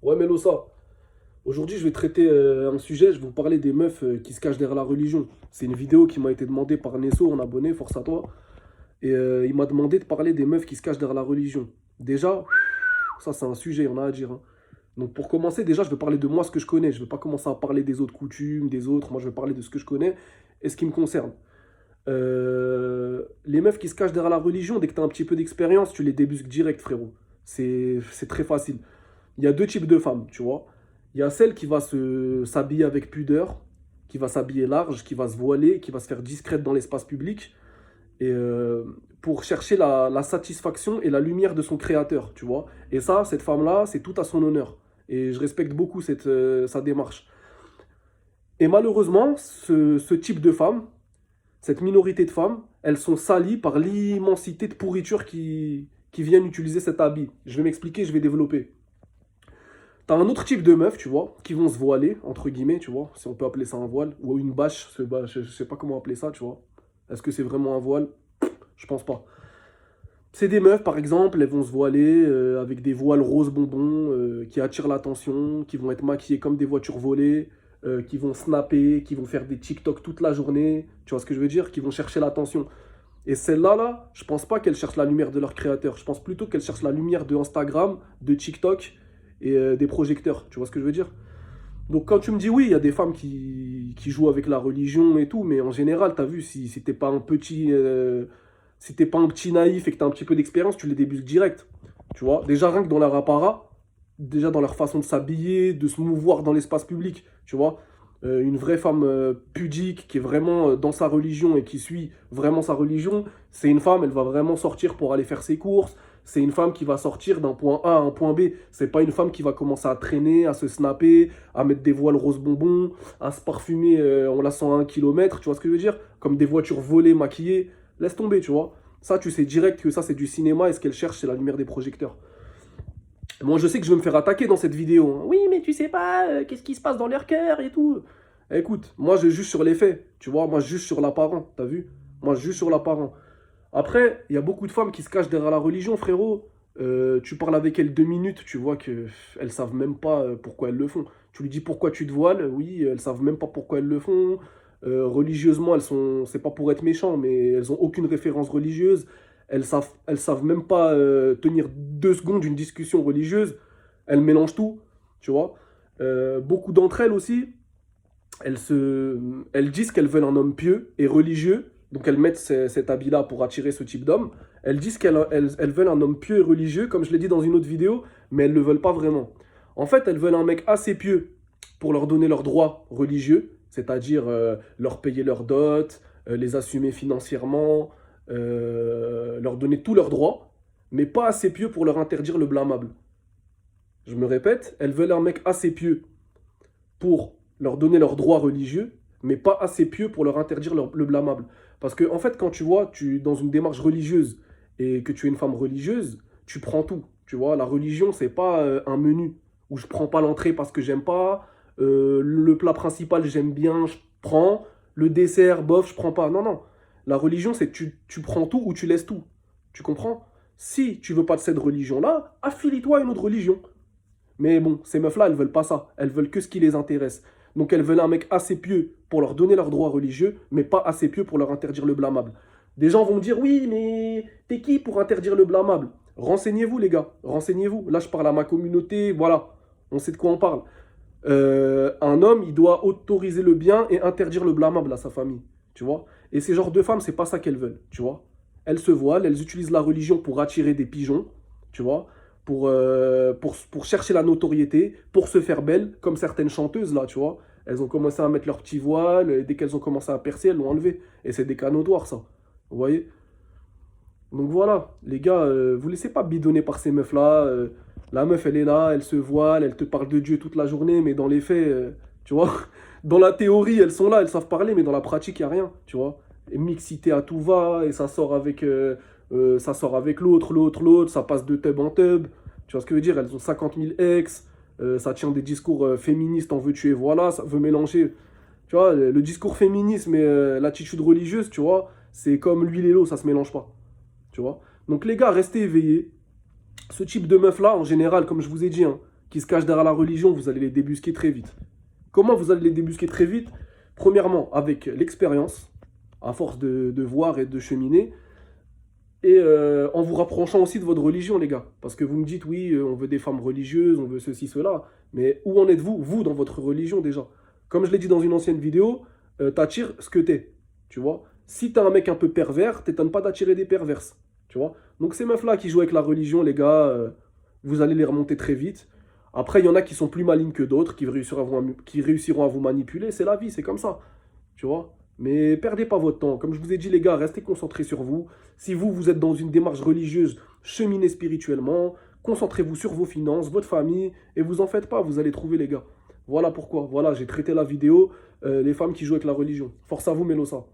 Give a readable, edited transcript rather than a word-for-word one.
Ouais, Melosa, aujourd'hui je vais traiter un sujet, je vais vous parler des meufs qui se cachent derrière la religion. C'est une vidéo qui m'a été demandée par Nesso, un abonné, force à toi. Et il m'a demandé de parler des meufs qui se cachent derrière la religion. Déjà, ça c'est un sujet, on a à dire, hein. Donc pour commencer, déjà je vais parler de moi, ce que je connais. Je ne vais pas commencer à parler des autres coutumes, des autres. Moi je vais parler de ce que je connais et ce qui me concerne. Les meufs qui se cachent derrière la religion, dès que tu as un petit peu d'expérience, tu les débusques direct, frérot. C'est très facile. Il y a deux types de femmes, tu vois. Il y a celle qui va s'habiller avec pudeur, qui va s'habiller large, qui va se voiler, qui va se faire discrète dans l'espace public, et pour chercher la satisfaction et la lumière de son créateur, tu vois. Et ça, cette femme-là, c'est tout à son honneur. Et je respecte beaucoup sa démarche. Et malheureusement, ce type de femme, cette minorité de femmes, elles sont salies par l'immensité de pourriture qui viennent utiliser cet habit. Je vais m'expliquer, je vais développer. T'as un autre type de meufs, tu vois, qui vont se voiler, entre guillemets, tu vois, si on peut appeler ça un voile, ou une bâche, je sais pas comment appeler ça, tu vois. Est-ce que c'est vraiment un voile? Je pense pas. C'est des meufs, par exemple, elles vont se voiler avec des voiles roses bonbons qui attirent l'attention, qui vont être maquillées comme des voitures volées, qui vont snapper, qui vont faire des TikTok toute la journée, tu vois ce que je veux dire? Qui vont chercher l'attention. Et celles-là, là, je pense pas qu'elles cherchent la lumière de leur créateur. Je pense plutôt qu'elles cherchent la lumière de Instagram, de TikTok et des projecteurs. Tu vois ce que je veux dire? Donc quand tu me dis oui, il y a des femmes qui jouent avec la religion et tout, mais en général, tu as vu, si t'es pas un petit, si t'es pas un petit naïf et que tu as un petit peu d'expérience, tu les débusques direct. Tu vois? Déjà rien que dans leur apparat, déjà dans leur façon de s'habiller, de se mouvoir dans l'espace public, tu vois. Une vraie femme pudique qui est vraiment dans sa religion et qui suit vraiment sa religion, c'est une femme, elle va vraiment sortir pour aller faire ses courses. C'est une femme qui va sortir d'un point A à un point B. C'est pas une femme qui va commencer à traîner, à se snapper, à mettre des voiles rose bonbons, à se parfumer en la sent à 1 kilomètre. Tu vois ce que je veux dire? Comme des voitures volées, maquillées. Laisse tomber, tu vois. Ça, tu sais direct que ça, c'est du cinéma et ce qu'elle cherche, c'est la lumière des projecteurs. Moi, je sais que je vais me faire attaquer dans cette vidéo, hein. Oui, mais tu sais pas, qu'est-ce qui se passe dans leur cœur et tout. Écoute, moi, je juge sur les faits, tu vois. Moi, je juge sur l'apparent, t'as vu? Moi, je juge sur l'apparent. Après, il y a beaucoup de femmes qui se cachent derrière la religion, frérot. Tu parles avec elles 2 minutes, tu vois que elles savent même pas pourquoi elles le font. Tu lui dis pourquoi tu te voiles, oui, elles savent même pas pourquoi elles le font. Religieusement, c'est pas pour être méchant, mais elles ont aucune référence religieuse. Elles savent même pas tenir 2 secondes une discussion religieuse. Elles mélangent tout, tu vois. Beaucoup d'entre elles aussi, elles disent qu'elles veulent un homme pieux et religieux, donc elles mettent cet habit-là pour attirer ce type d'homme. Elles disent qu'elles veulent un homme pieux et religieux, comme je l'ai dit dans une autre vidéo, mais elles ne le veulent pas vraiment. En fait, elles veulent un mec assez pieux pour leur donner leurs droits religieux, c'est-à-dire leur payer leurs dot, les assumer financièrement, leur donner tous leurs droits, mais pas assez pieux pour leur interdire le blâmable. Je me répète, elles veulent un mec assez pieux pour leur donner leurs droits religieux, mais pas assez pieux pour leur interdire le blâmable. Parce que, en fait, quand tu vois, dans une démarche religieuse et que tu es une femme religieuse, tu prends tout. Tu vois, la religion, c'est pas un menu où je prends pas l'entrée parce que j'aime pas, le plat principal, j'aime bien, je prends, le dessert, bof, je prends pas. Non, non. La religion, c'est que tu prends tout ou tu laisses tout. Tu comprends? Si tu veux pas de cette religion-là, affilie-toi à une autre religion. Mais bon, ces meufs-là, elles veulent pas ça. Elles veulent que ce qui les intéresse. Donc elles veulent un mec assez pieux pour leur donner leurs droits religieux, mais pas assez pieux pour leur interdire le blâmable. Des gens vont me dire, oui, mais t'es qui pour interdire le blâmable? Renseignez-vous, les gars, renseignez-vous. Là, je parle à ma communauté, voilà, on sait de quoi on parle. Un homme, il doit autoriser le bien et interdire le blâmable à sa famille, tu vois. Et ces genres de femmes, c'est pas ça qu'elles veulent, tu vois. Elles se voilent, elles utilisent la religion pour attirer des pigeons, tu vois, pour chercher la notoriété, pour se faire belle, comme certaines chanteuses là, tu vois. Elles ont commencé à mettre leur petit voile, et dès qu'elles ont commencé à percer, elles l'ont enlevé. Et c'est des cas notoires, ça. Vous voyez? Donc voilà, les gars, vous laissez pas bidonner par ces meufs-là. La meuf, elle est là, elle se voile, elle te parle de Dieu toute la journée, mais dans les faits, tu vois, dans la théorie, elles sont là, elles savent parler, mais dans la pratique, il n'y a rien, tu vois. Et mixité à tout va, et ça sort avec l'autre, ça passe de tub en tub. Tu vois ce que je veux dire? Elles ont 50 000 ex, ça tient des discours féministes, en veux-tu et voilà, ça veut mélanger. Tu vois, le discours féminisme et l'attitude religieuse, tu vois, c'est comme l'huile et l'eau, ça se mélange pas. Tu vois. Donc les gars, restez éveillés. Ce type de meuf-là, en général, comme je vous ai dit, hein, qui se cachent derrière la religion, vous allez les débusquer très vite. Comment vous allez les débusquer très vite? Premièrement, avec l'expérience, à force de voir et de cheminer, et en vous rapprochant aussi de votre religion, les gars. Parce que vous me dites, oui, on veut des femmes religieuses, on veut ceci, cela. Mais où en êtes-vous, vous, dans votre religion déjà? Comme je l'ai dit dans une ancienne vidéo, t'attires ce que t'es. Tu vois? Si t'es un mec un peu pervers, t'étonnes pas d'attirer des perverses. Tu vois? Donc ces meufs-là qui jouent avec la religion, les gars, vous allez les remonter très vite. Après, il y en a qui sont plus malignes que d'autres, qui réussiront à vous manipuler. C'est la vie, c'est comme ça. Tu vois? Mais perdez pas votre temps. Comme je vous ai dit, les gars, restez concentrés sur vous. Si vous, vous êtes dans une démarche religieuse, cheminez spirituellement, concentrez-vous sur vos finances, votre famille, et vous en faites pas, vous allez trouver, les gars. Voilà pourquoi. Voilà, j'ai traité la vidéo, les femmes qui jouent avec la religion. Force à vous, Mélosa.